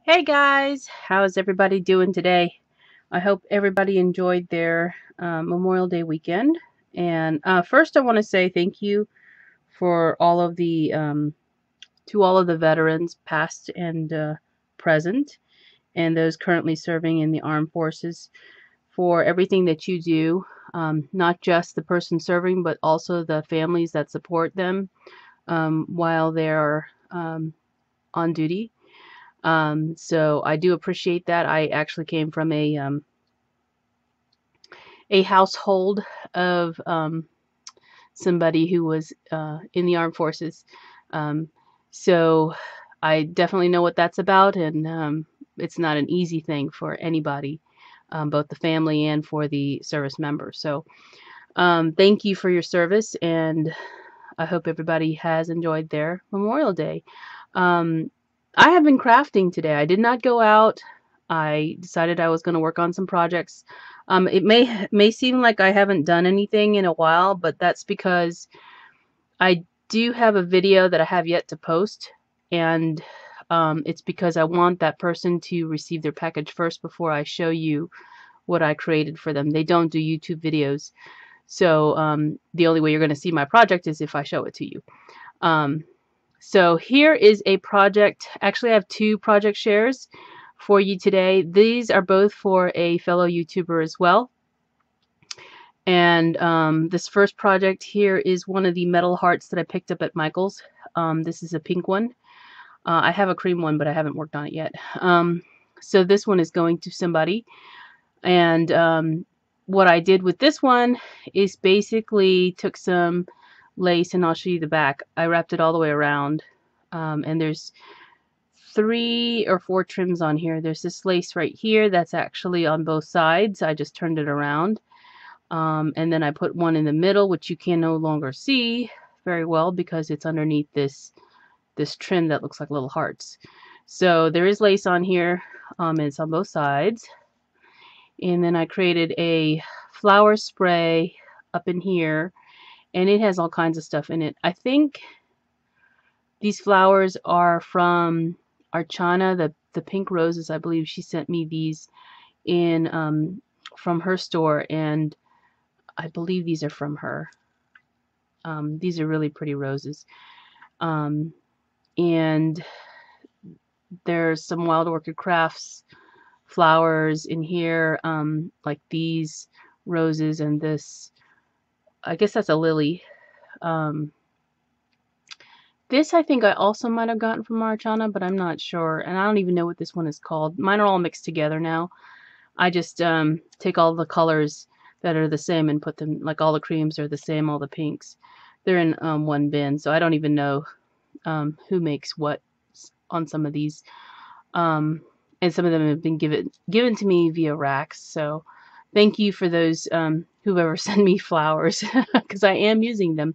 Hey guys, how's everybody doing today? I hope everybody enjoyed their Memorial Day weekend. And first, I want to say thank you for all of the to all of the veterans, past and present, and those currently serving in the armed forces for everything that you do. Not just the person serving, but also the families that support them while they're on duty. So I do appreciate that. I actually came from a household of somebody who was in the armed forces. Um, so I definitely know what that's about, and it's not an easy thing for anybody, both the family and for the service members. So thank you for your service, and I hope everybody has enjoyed their Memorial Day. Um, I have been crafting today. I did not go out. I decided I was going to work on some projects. It may seem like I haven't done anything in a while, but that's because I do have a video that I have yet to post, and it's because I want that person to receive their package first before I show you what I created for them. They don't do YouTube videos, so the only way you're going to see my project is if I show it to you. Um, so here is a project. Actually, I have two project shares for you today. These are both for a fellow YouTuber as well. And this first project here is one of the metal hearts that I picked up at Michael's. This is a pink one. I have a cream one, but I haven't worked on it yet. So this one is going to somebody. And what I did with this one is basically took some lace, and I'll show you the back. I wrapped it all the way around, and there's 3 or 4 trims on here. There's this lace right here that's actually on both sides. I just turned it around, and then I put one in the middle, which you can no longer see very well because it's underneath this trim that looks like little hearts. So there is lace on here, and it's on both sides. And then I created a flower spray up in here, and it has all kinds of stuff in it. I think these flowers are from Archana, the pink roses. I believe she sent me these in from her store, and I believe these are from her. These are really pretty roses. And there's some Wild Orchid Crafts flowers in here, like these roses and this. I guess that's a lily. This I think I also might have gotten from Archana, but I'm not sure. And I don't even know what this one is called. Mine are all mixed together now. I just take all the colors that are the same and put them, like all the creams are the same, all the pinks. They're in one bin, so I don't even know who makes what on some of these. And some of them have been given to me via racks. So thank you for those whoever sent me flowers, because I am using them.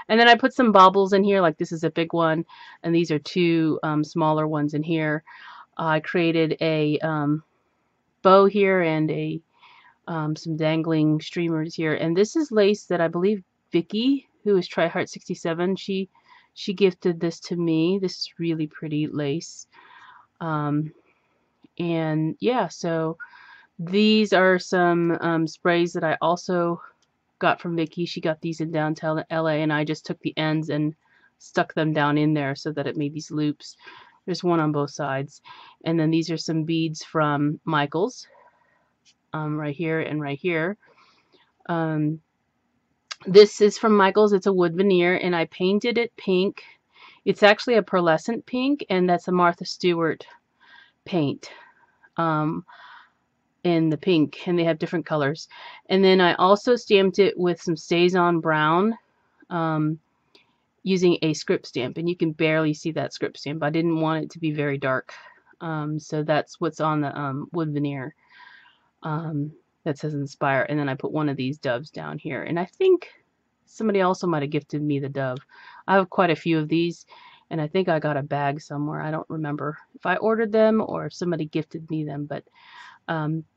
And then I put some baubles in here, like this is a big one, and these are 2 smaller ones in here. I created a bow here and a some dangling streamers here. And this is lace that I believe Vicky, who is TryHeart67, she gifted this to me. This is really pretty lace. And yeah, so these are some sprays that I also got from Vicky. She got these in downtown LA, and I just took the ends and stuck them down in there so that it made these loops. There's one on both sides. And then these are some beads from Michael's, right here and right here. This is from Michael's. It's a wood veneer, and I painted it pink. It's actually a pearlescent pink, and that's a Martha Stewart paint. In the pink, and they have different colors. And then I also stamped it with some StazOn brown, using a script stamp, and you can barely see that script stamp. I didn't want it to be very dark, so that's what's on the wood veneer that says Inspire. And then I put one of these doves down here, and I think somebody also might have gifted me the dove. I have quite a few of these, and I think I got a bag somewhere. I don't remember if I ordered them or if somebody gifted me them, but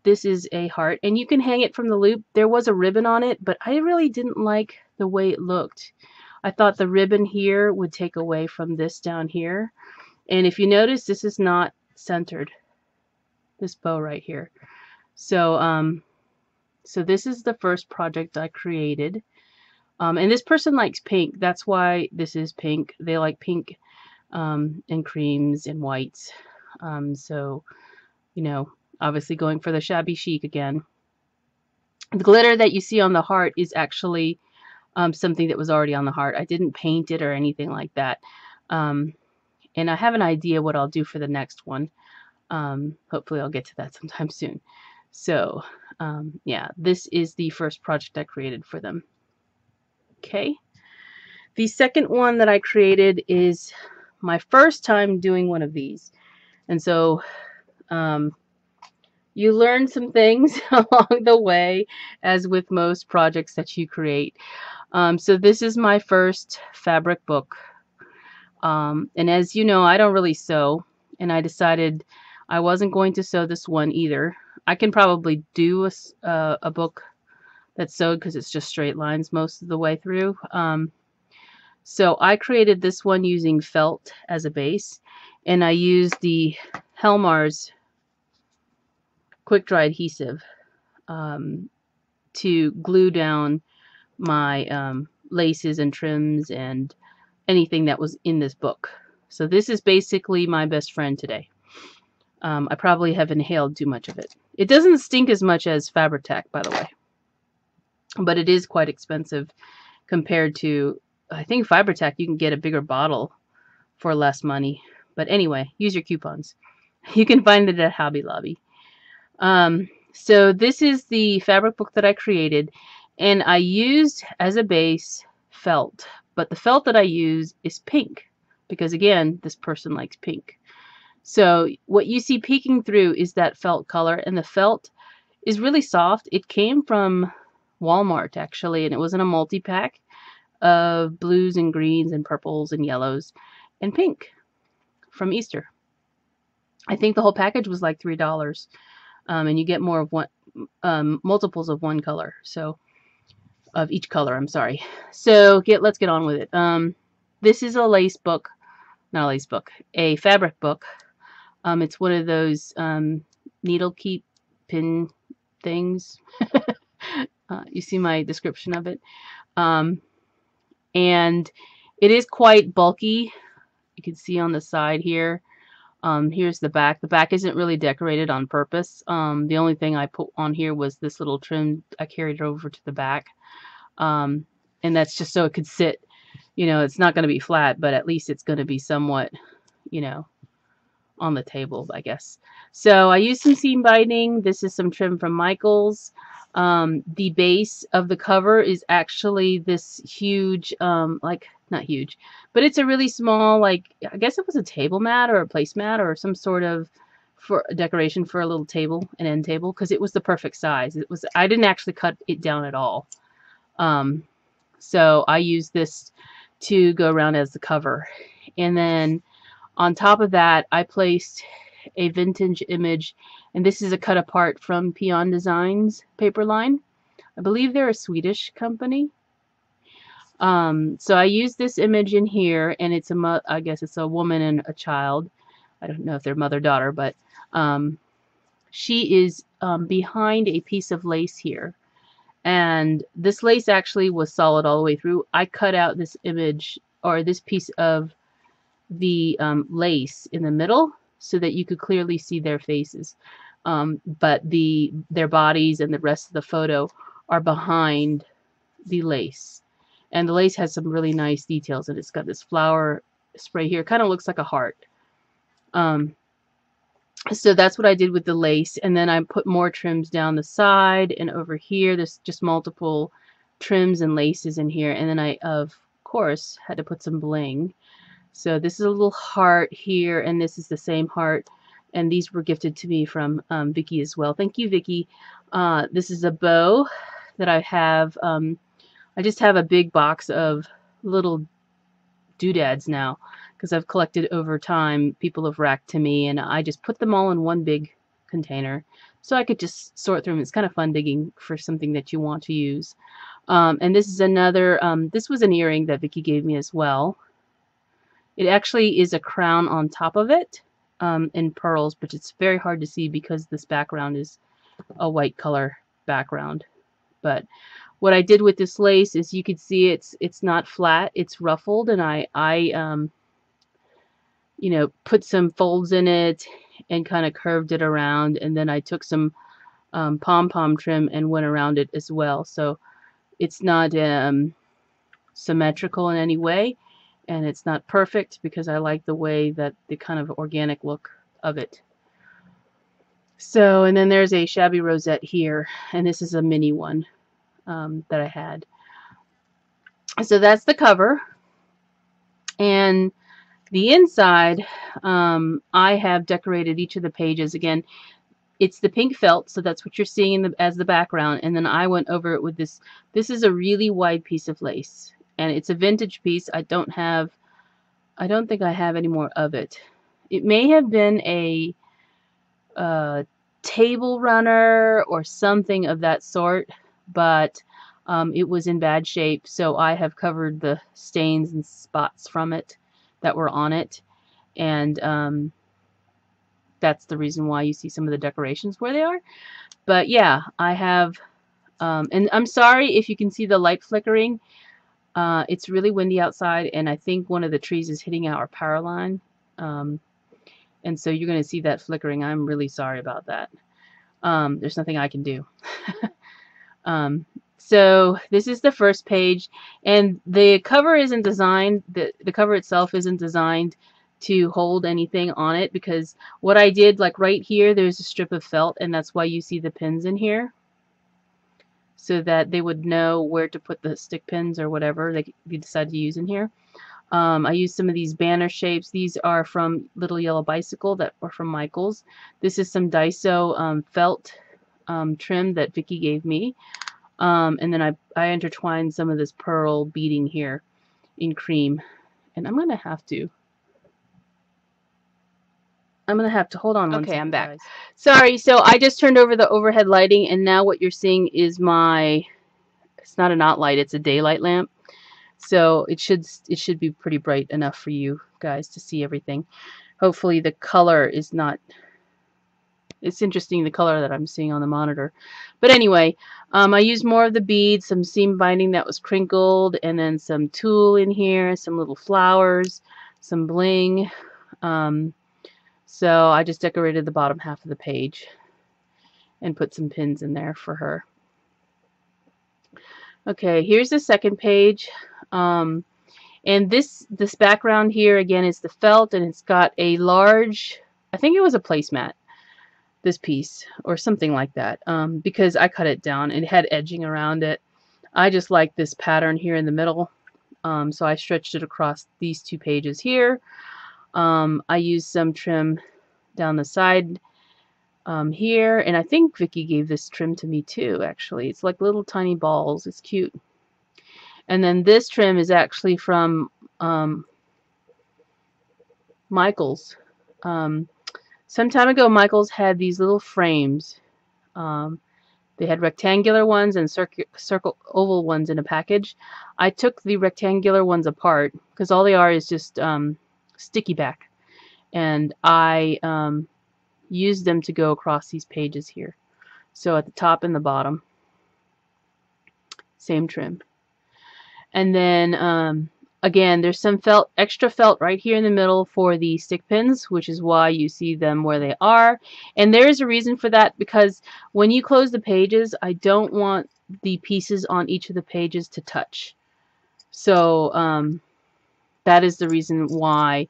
this is a heart, and you can hang it from the loop. There was a ribbon on it, but I really didn't like the way it looked. I thought the ribbon here would take away from this down here. And if you notice, this is not centered, this bow right here. So so this is the first project I created. And this person likes pink. That's why this is pink. They like pink and creams and whites. So, you know, obviously going for the shabby chic again. The glitter that you see on the heart is actually something that was already on the heart. I didn't paint it or anything like that. And I have an idea what I'll do for the next one. Hopefully I'll get to that sometime soon. So, yeah, this is the first project I created for them. Okay. The second one that I created is my first time doing one of these. And so, you learn some things along the way, as with most projects that you create. So this is my first fabric book. And as you know, I don't really sew, and I decided I wasn't going to sew this one either. I can probably do a book that's sewed because it's just straight lines most of the way through. So I created this one using felt as a base, and I used the Helmars quick dry adhesive to glue down my laces and trims and anything that was in this book. So this is basically my best friend today. I probably have inhaled too much of it. It doesn't stink as much as Fabri-Tac, by the way, but it is quite expensive compared to, I think Fabri-Tac you can get a bigger bottle for less money. But anyway, use your coupons. You can find it at Hobby Lobby. So this is the fabric book that I created, and I used as a base felt, but the felt that I use is pink because, again, this person likes pink. So what you see peeking through is that felt color, and the felt is really soft. It came from Walmart, actually, and it was in a multi-pack of blues and greens and purples and yellows and pink from Easter. I think the whole package was like $3. And you get more of one, multiples of one color, so of each color, I'm sorry. So let's get on with it. This is a lace book, not a lace book, a fabric book. It's one of those needle keep pin things. You see my description of it. And it is quite bulky. You can see on the side here. Here's the back. The back isn't really decorated on purpose. The only thing I put on here was this little trim. I carried it over to the back. And that's just so it could sit, you know, it's not going to be flat, but at least it's going to be somewhat, you know, on the table, I guess. So I used some seam binding. This is some trim from Michaels. The base of the cover is actually this huge, not huge, but it's a really small, like, I guess it was a table mat or a placemat or some sort of for decoration for a little table, an end table, because it was the perfect size. It was, I didn't actually cut it down at all. So I used this to go around as the cover. And then on top of that, I placed a vintage image, and this is a cut apart from Peon Designs paper line. I believe they're a Swedish company. So I used this image in here, and it's I guess it's a woman and a child. I don't know if they're mother-daughter, but she is behind a piece of lace here. And this lace actually was solid all the way through. I cut out this image, or this piece of the lace in the middle so that you could clearly see their faces. But their bodies and the rest of the photo are behind the lace. And the lace has some really nice details, and it's got this flower spray here. It kind of looks like a heart. So that's what I did with the lace. And then I put more trims down the side and over here. There's just multiple trims and laces in here. And then I, of course, had to put some bling. So this is a little heart here, and this is the same heart. And these were gifted to me from Vicki as well. Thank you, Vicki. This is a bow that I have. I just have a big box of little doodads now because I've collected over time. People have racked to me, and I just put them all in one big container so I could just sort through them. It's kind of fun digging for something that you want to use. And this is another, this was an earring that Vicki gave me as well. It actually is a crown on top of it, in pearls, but it's very hard to see because this background is a white color background. But what I did with this lace is you could see it's not flat, it's ruffled, and I you know, put some folds in it and kind of curved it around, and then I took some pom-pom trim and went around it as well. So it's not symmetrical in any way, and it's not perfect because I like the way that the kind of organic look of it. So, and then there's a shabby rosette here, and this is a mini one that I had. So that's the cover. And the inside, I have decorated each of the pages. Again, it's the pink felt, so that's what you're seeing as the background. And then I went over it with this. This is a really wide piece of lace, and it's a vintage piece. I don't think I have any more of it. It may have been a table runner or something of that sort, but it was in bad shape, so I have covered the stains and spots from it that were on it, and that's the reason why you see some of the decorations where they are. But yeah, I have, and I'm sorry if you can see the light flickering. It's really windy outside, and I think one of the trees is hitting our power line, and so you're going to see that flickering. I'm really sorry about that. There's nothing I can do. So this is the first page, and the cover isn't designed, the cover itself isn't designed to hold anything on it, because what I did, like right here, there's a strip of felt, and that's why you see the pins in here, so that they would know where to put the stick pins or whatever they decide to use in here. I used some of these banner shapes. These are from Little Yellow Bicycle that were from Michaels. This is some Daiso felt trim that Vicki gave me. And then I intertwined some of this pearl beading here in cream. And I'm going to have to hold on one second. Okay, I'm back. Guys. Sorry, so I just turned over the overhead lighting, and now what you're seeing is it's not a knot light, it's a daylight lamp. So it should be pretty bright enough for you guys to see everything. Hopefully the color is not, it's interesting the color that I'm seeing on the monitor. But anyway, I used more of the beads, some seam binding that was crinkled, and then some tulle in here, some little flowers, some bling. So I just decorated the bottom half of the page and put some pins in there for her. Okay, here's the second page. And this background here again is the felt, and it's got a large, I think it was a placemat, this piece or something like that, because I cut it down and it had edging around it. I just like this pattern here in the middle, so I stretched it across these two pages here. I used some trim down the side here, and I think Vicki gave this trim to me too, actually. It's like little tiny balls. It's cute. And then this trim is actually from Michaels. Some time ago, Michaels had these little frames. They had rectangular ones and circle oval ones in a package. I took the rectangular ones apart because all they are is just sticky back, and I used them to go across these pages here. So at the top and the bottom, same trim. And then again, there's some felt, extra felt right here in the middle for the stick pins, which is why you see them where they are. And there is a reason for that, because when you close the pages, I don't want the pieces on each of the pages to touch. So that is the reason why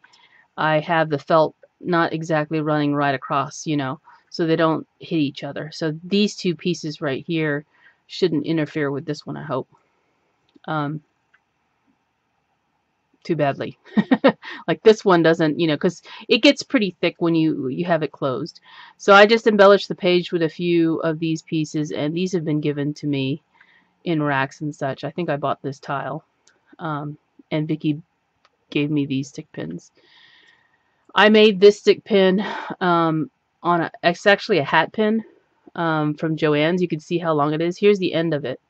I have the felt not exactly running right across, you know, so they don't hit each other. So these two pieces right here shouldn't interfere with this one, I hope. Too badly. Like this one doesn't, you know, because it gets pretty thick when you have it closed. So I just embellished the page with a few of these pieces, and these have been given to me in racks and such. I think I bought this tile, and Vicki gave me these stick pins. I made this stick pin it's actually a hat pin from Joann's. You can see how long it is. Here's the end of it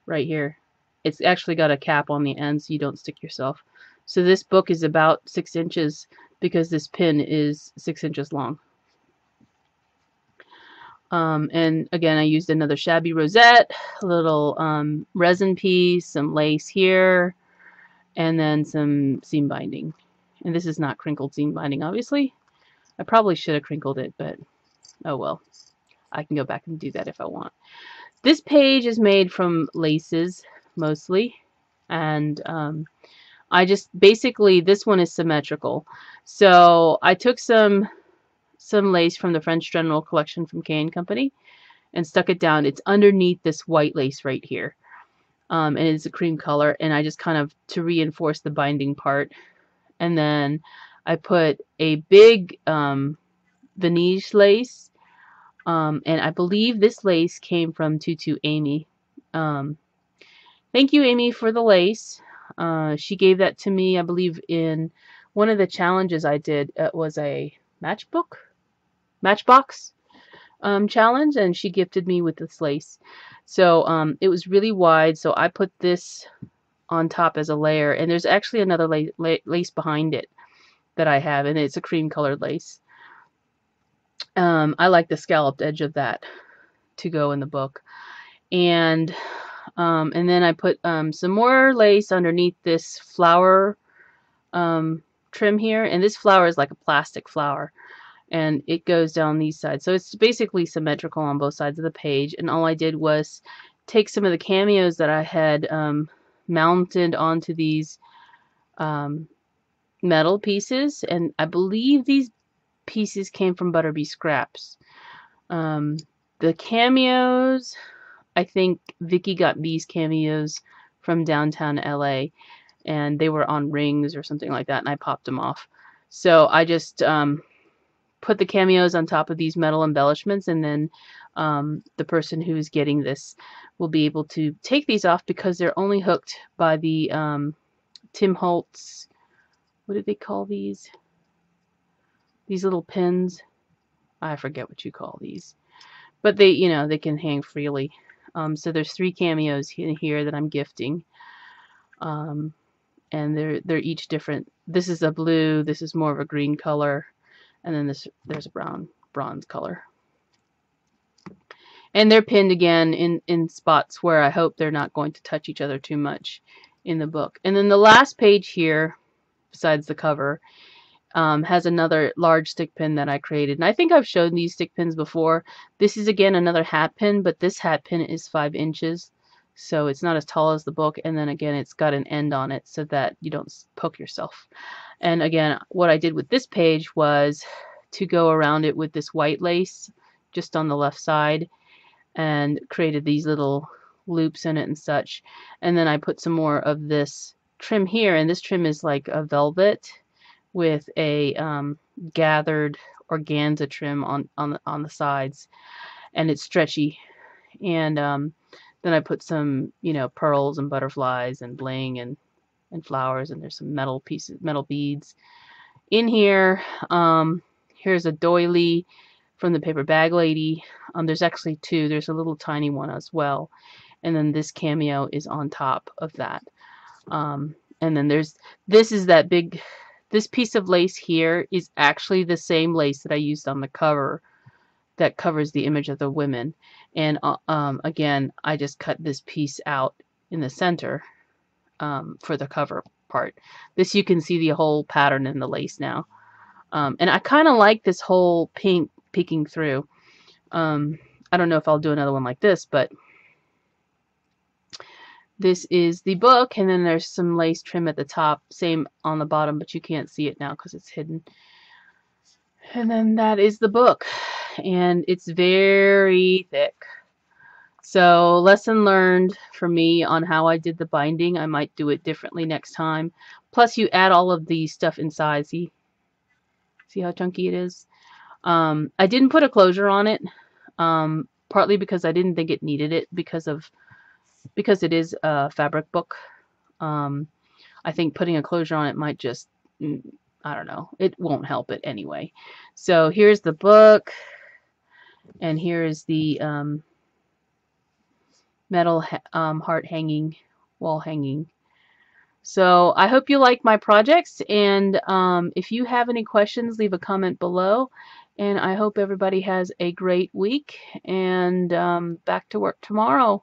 right here. It's actually got a cap on the end so you don't stick yourself. So this book is about 6 inches because this pin is 6 inches long. And again, I used another shabby rosette, a little resin piece, some lace here, and then some seam binding. And this is not crinkled seam binding, obviously. I probably should have crinkled it, but oh well. I can go back and do that if I want. This page is made from laces, mostly. And I just, basically, this one is symmetrical. So I took some lace from the French General Collection from K & Company and stuck it down. It's underneath this white lace right here. And it's a cream color, and I just kind of, to reinforce the binding part. And then I put a big Venetian lace, and I believe this lace came from Tutu Amy. Thank you, Amy, for the lace. She gave that to me, I believe, in one of the challenges I did. It was a Matchbox challenge, and she gifted me with this lace. So it was really wide, so I put this on top as a layer, and there's actually another lace behind it that I have, and it's a cream colored lace. I like the scalloped edge of that to go in the book. And then I put some more lace underneath this flower trim here, and this flower is like a plastic flower, and it goes down these sides, so it's basically symmetrical on both sides of the page. And all I did was take some of the cameos that I had mounted onto these metal pieces, and I believe these pieces came from Butterbee Scraps. The cameos, I think Vicky got these cameos from downtown LA, and they were on rings or something like that, and I popped them off. So I just put the cameos on top of these metal embellishments, and then the person who's getting this will be able to take these off because they're only hooked by the Tim Holtz, what do they call these? These little pins. I forget what you call these. But they, you know, they can hang freely. So there's 3 cameos in here that I'm gifting. And they're each different. This is a blue, this is more of a green color, and then there's a bronze color. And they're pinned again in spots where I hope they're not going to touch each other too much in the book. And then the last page here, besides the cover, has another large stick pin that I created. And I think I've shown these stick pins before. This is again another hat pin, but this hat pin is 5 inches. So it's not as tall as the book, and then again it's got an end on it so that you don't poke yourself. And again, what I did with this page was to go around it with this white lace just on the left side, and created these little loops in it and such. And then I put some more of this trim here, and this trim is like a velvet with a gathered organza trim on the sides, and it's stretchy. And then I put some, you know, pearls and butterflies and bling and flowers, and there's some metal pieces, metal beads in here. Here's a doily from the Paper Bag Lady. There's actually 2. There's a little tiny one as well, and then this cameo is on top of that. And then this piece of lace here is actually the same lace that I used on the cover that covers the image of the women. And again, I just cut this piece out in the center for the cover part. This, you can see the whole pattern in the lace now. And I kind of like this whole pink peeking through. I don't know if I'll do another one like this, but this is the book, and then there's some lace trim at the top, same on the bottom, but you can't see it now because it's hidden. And then that is the book, and it's very thick. So lesson learned for me on how I did the binding. I might do it differently next time. Plus you add all of the stuff inside. See how chunky it is? I didn't put a closure on it, partly because I didn't think it needed it because it is a fabric book. I think putting a closure on it might just, I don't know, it won't help it anyway. So here's the book, and here is the metal heart hanging, wall hanging. So I hope you like my projects, and if you have any questions, leave a comment below. And I hope everybody has a great week, and back to work tomorrow.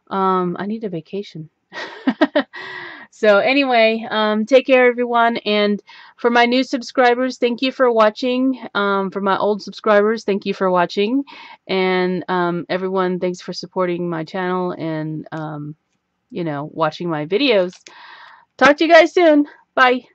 I need a vacation. So anyway, take care, everyone. And for my new subscribers, thank you for watching. For my old subscribers, thank you for watching. And everyone, thanks for supporting my channel and, you know, watching my videos. Talk to you guys soon. Bye.